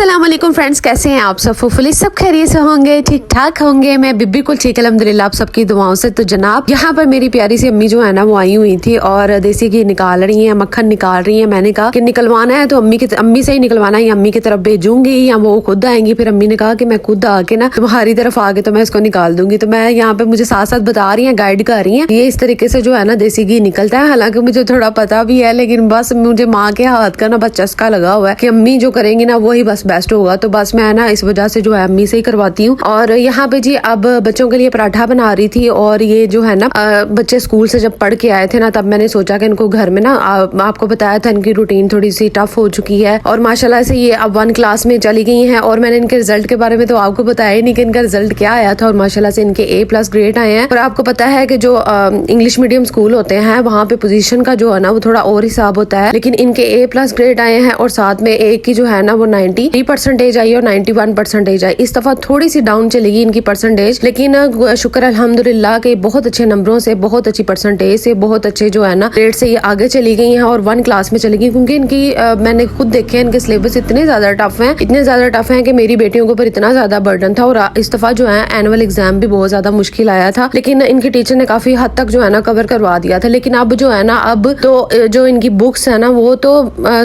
अस्सलाम वालेकुम फ्रेंड्स, कैसे हैं आप सब? फुफुली सब खैरियत से होंगे, ठीक ठाक होंगे। मैं भी बिल्कुल ठीक अल्हम्दुलिल्लाह आप सबकी दुआओं से। तो जनाब यहाँ पर मेरी प्यारी सी अम्मी जो है ना वो आई हुई थी और देसी घी निकाल रही हैं, मक्खन निकाल रही हैं। मैंने कहा कि निकलवाना है तो अम्मी से ही निकलवाना है, या अम्मी की तरफ भेजूंगी या वो खुद आएंगी। फिर अम्मी ने कहा कि मैं खुद आके ना तुम्हारी तरफ आके तो मैं इसको निकाल दूंगी। तो मैं यहाँ पे मुझे साथ साथ बता रही है, गाइड कर रही है ये इस तरीके से जो है ना देसी घी निकलता है। हालांकि मुझे थोड़ा पता भी है, लेकिन बस मुझे माँ के हाथ का ना बस चस्का लगा हुआ है कि अम्मी जो करेंगी ना वही बस बेस्ट होगा। तो बस मैं ना इस वजह से जो है अम्मी से ही करवाती हूँ। और यहाँ पे जी अब बच्चों के लिए पराठा बना रही थी। और ये जो है ना बच्चे स्कूल से जब पढ़ के आए थे ना तब मैंने सोचा कि इनको घर में ना आपको बताया था इनकी रूटीन थोड़ी सी टफ हो चुकी है और माशाल्लाह से ये अब 1 क्लास में चली गई हैं। और मैंने इनके रिजल्ट के बारे में तो आपको बताया ही नहीं कि इनका रिजल्ट क्या आया था। और माशाल्लाह से इनके A+ ग्रेड आए हैं। और आपको पता है कि जो इंग्लिश मीडियम स्कूल होते हैं वहाँ पे पोजीशन का जो है ना वो थोड़ा और हिसाब होता है, लेकिन इनके A+ ग्रेड आए हैं। और साथ में एक की जो है ना वो 93% आई और 91% आई। इस दफा थोड़ी सी डाउन चलेगी इनकी परसेंटेज, लेकिन शुक्र अल्हम्दुलिल्लाह के बहुत अच्छे नंबरों से, बहुत अच्छी परसेंटेज से, बहुत अच्छे जो है ना ग्रेड से ये आगे चली गई हैं और 1 क्लास में चली गई। क्योंकि इनकी मैंने खुद देखे हैं, इनके सिलेबस इतने ज्यादा टफ हैं, इतने ज्यादा टफ हैं कि मेरी बेटियों के ऊपर इतना ज्यादा बर्डन था। और इस दफा जो है एनुअल एग्जाम भी बहुत ज्यादा मुश्किल आया था, लेकिन इनकी टीचर ने काफी हद तक जो है ना कवर करवा दिया था। लेकिन अब जो है ना अब तो जो इनकी बुक्स है ना वो तो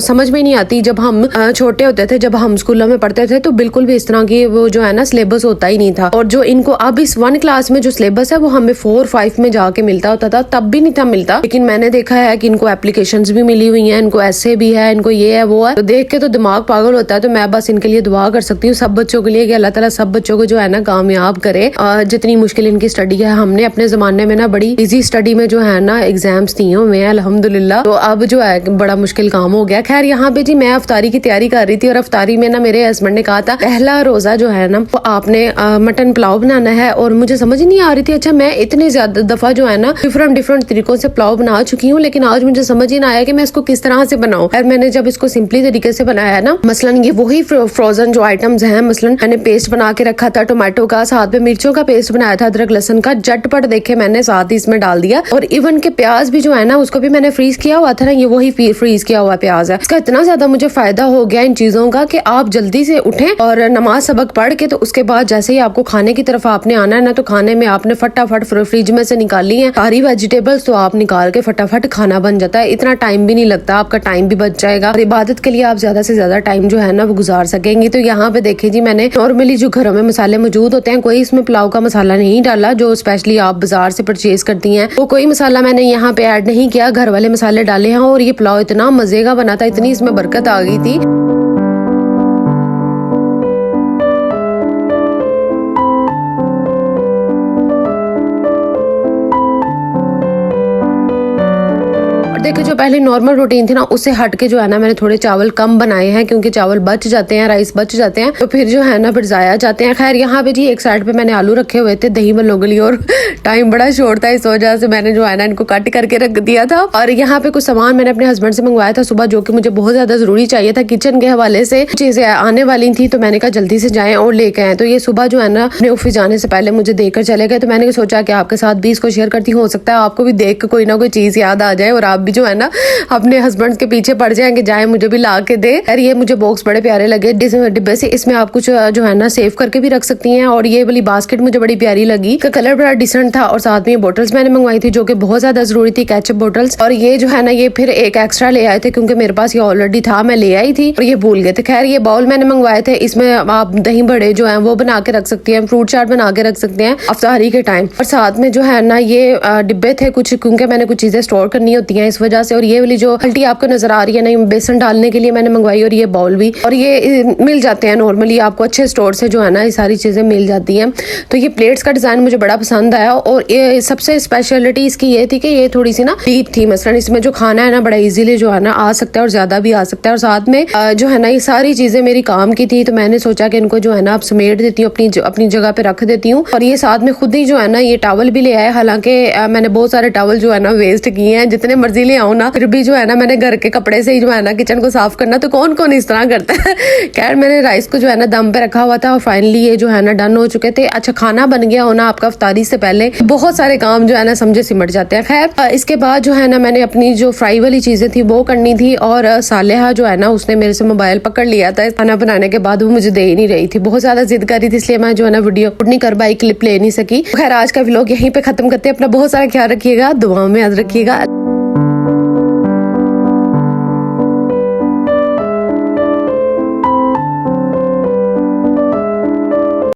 समझ में नहीं आती। जब हम छोटे होते थे, जब हम स्कूलों में पढ़ते थे तो बिल्कुल भी इस तरह की वो जो है ना सिलेबस होता ही नहीं था। और जो इनको अब इस 1 क्लास में जो सिलेबस है वो हमें 4-5 में जाके मिलता होता था, तब भी नहीं था मिलता। लेकिन मैंने देखा है कि इनको एप्लीकेशंस भी मिली हुई हैं, इनको ऐसे भी है, इनको ये है वो है। तो देख के तो दिमाग पागल होता है। तो मैं बस इनके लिए दुआ कर सकती हूँ सब बच्चों के लिए कि अल्लाह ताला सब बच्चों को जो है ना कामयाब करे। जितनी मुश्किल इनकी स्टडी है, हमने अपने जमाने में ना बड़ी इजी स्टडी में जो है ना एग्जाम्स दिए हुए हैं अल्हम्दुलिल्लाह। तो अब जो है बड़ा मुश्किल काम हो गया। खैर यहाँ पे जी मैं अफ्तारी की तैयारी कर रही थी और अफ्तारी में ना मेरे हस्बैंड ने कहा था पहला रोजा जो है ना वो आपने मटन पुलाव बनाना है। और मुझे समझ नहीं आ रही थी, अच्छा मैं इतने ज्यादा दफा जो है ना डिफरेंट तरीकों से पुलाव बना चुकी हूँ, लेकिन आज मुझे समझ ही ना आया कि मैं इसको किस तरह से बनाऊं। और मैंने जब इसको सिंपली तरीके से बनाया ना, मसलन ये वही फ्रोजन जो आइटम्स हैं, मसलन मैंने पेस्ट बना के रखा था टोमेटो का, साथ में मिर्चों का पेस्ट बनाया था, अदरक लहसुन का, झटपट देखे मैंने साथ ही इसमें डाल दिया। और इवन के प्याज भी जो है ना उसको भी मैंने फ्रीज किया हुआ था ना, ये वही फ्रीज किया हुआ प्याज है। इसका इतना ज्यादा मुझे फायदा हो गया इन चीजों का कि आप जल्दी से उठें और नमाज सबक पढ़ के तो उसके बाद जैसे ही आपको खाने की तरफ आपने आना है ना, तो खाने में आपने फटाफट फ्रिज में से निकाली है सारी वेजिटेबल्स, तो आप निकाल के फटाफट खाना बन जाता है। इतना टाइम भी नहीं लगता, आपका टाइम भी बच जाएगा और इबादत के लिए आप ज्यादा से ज्यादा टाइम जो है ना वो गुजार सकेंगी। तो यहाँ पे देखें जी मैंने नॉर्मली जो घरों में मसाले मौजूद होते हैं, कोई इसमें पुलाव का मसाला नहीं डाला जो स्पेशली आप बाजार से परचेज करती हैं, वो कोई मसाला मैंने यहाँ पे ऐड नहीं किया, घर वाले मसाले डाले हैं। और ये पुलाव इतना मजे का बना था, इतनी इसमें बरकत आ गई थी। देखिए जो पहले नॉर्मल रूटीन थी ना उससे हट के जो है ना मैंने थोड़े चावल कम बनाए हैं, क्योंकि चावल बच जाते हैं, राइस बच जाते हैं तो फिर जो है ना फिर जाया जाते हैं। खैर यहाँ पे जी एक साइड पे मैंने आलू रखे हुए थे दही में लोगों लिए, और टाइम बड़ा शॉर्ट था, इस वजह से मैंने जो है ना इनको कट करके रख दिया था। और यहाँ पे कुछ सामान मैंने अपने हस्बैंड से मंगवाया था सुबह, जो कि मुझे बहुत ज्यादा जरूरी चाहिए था, किचन के हवाले से चीजें आने वाली थी, तो मैंने कहा जल्दी से जाएं और लेके आए। तो ये सुबह जो है ना अपने ऑफिस जाने से पहले मुझे देकर चले गए। तो मैंने सोचा कि आपके साथ भी इसको शेयर करती, हो सकता है आपको भी देख के कोई ना कोई चीज याद आ जाए और आप भी जो है ना अपने हस्बैंड के पीछे पड़ जाएंगे, जाए मुझे भी ला के दे। यार ये मुझे बॉक्स बड़े प्यारे लगे डिब्बे से, इसमें आप कुछ जो है ना सेव करके भी रख सकती हैं। और ये वाली बास्केट मुझे बड़ी प्यारी लगी, इसका कलर बड़ा डिसेंट था। और साथ में बोटल्स मैंने मंगवाई थी जो कि बहुत ज्यादा जरूरी थी, केचप बोटल्स। और ये जो है ना ये फिर एक एक्स्ट्रा ले आए थे क्योंकि मेरे पास ये ऑलरेडी था, मैं ले आई थी और ये भूल गए थे। खैर ये बाउल मैंने मंगवाए थे, इसमें आप दही बड़े जो है वो बना के रख सकती हैं, फ्रूट चाट बना के रख सकते हैं अफ्तारी के टाइम। और साथ में जो है ना ये डिब्बे थे कुछ, क्योंकि मैंने कुछ चीजें स्टोर करनी होती हैं इस वजह से। और ये वाली जो हल्टी आपको नजर आ रही है ना, बेसन डालने के लिए मैंने मंगवाई, और ये बाउल भी, और ये मिल जाते हैं नॉर्मली आपको अच्छे स्टोर से जो है ना ये सारी चीजें मिल जाती हैं। तो ये प्लेट्स का डिजाइन मुझे बड़ा पसंद आया। और ये सबसे स्पेशलिटी इसकी ये थी कि ये थोड़ी सी ना डीप थी, मसलन इसमें जो खाना है ना बड़ा इजीली जो है ना आ सकता है और ज्यादा भी आ सकता है। और साथ में जो है ना ये सारी चीजें मेरी काम की थी, तो मैंने सोचा कि इनको जो है ना आप समेट देती हूँ, अपनी जगह पे रख देती हूँ। और ये साथ में खुद ही जो है ना ये टॉवल भी ले आए, हालांकि मैंने बहुत सारे टॉवल जो है ना वेस्ट किए हैं, जितने मर्जी ले आऊँ ना ना, फिर भी जो है ना मैंने घर के कपड़े से ही जो है ना किचन को साफ करना, तो कौन कौन इस तरह करता है। खैर मैंने राइस को जो है ना दम पे रखा हुआ था और फाइनली ये जो है ना डन हो चुके थे। अच्छा खाना बन गया होना आपका इफ्तारी से पहले, बहुत सारे काम जो है ना समझे सिमट जाते हैं। खैर इसके बाद जो है ना मैंने अपनी जो फ्राई वाली चीजें थी वो करनी थी, और सालेहा जो है ना उसने मेरे से मोबाइल पकड़ लिया था खाना बनाने के बाद, वो मुझे दे ही नहीं रही थी, बहुत ज्यादा जिद कर रही थी, इसलिए मैं जो है ना वीडियो नहीं कर पाई, क्लिप ले नहीं सकी। खैर आज का व्लॉग यहीं पे खत्म करते हैं। अपना बहुत सारा ख्याल रखिएगा, दुआओं में याद रखिएगा।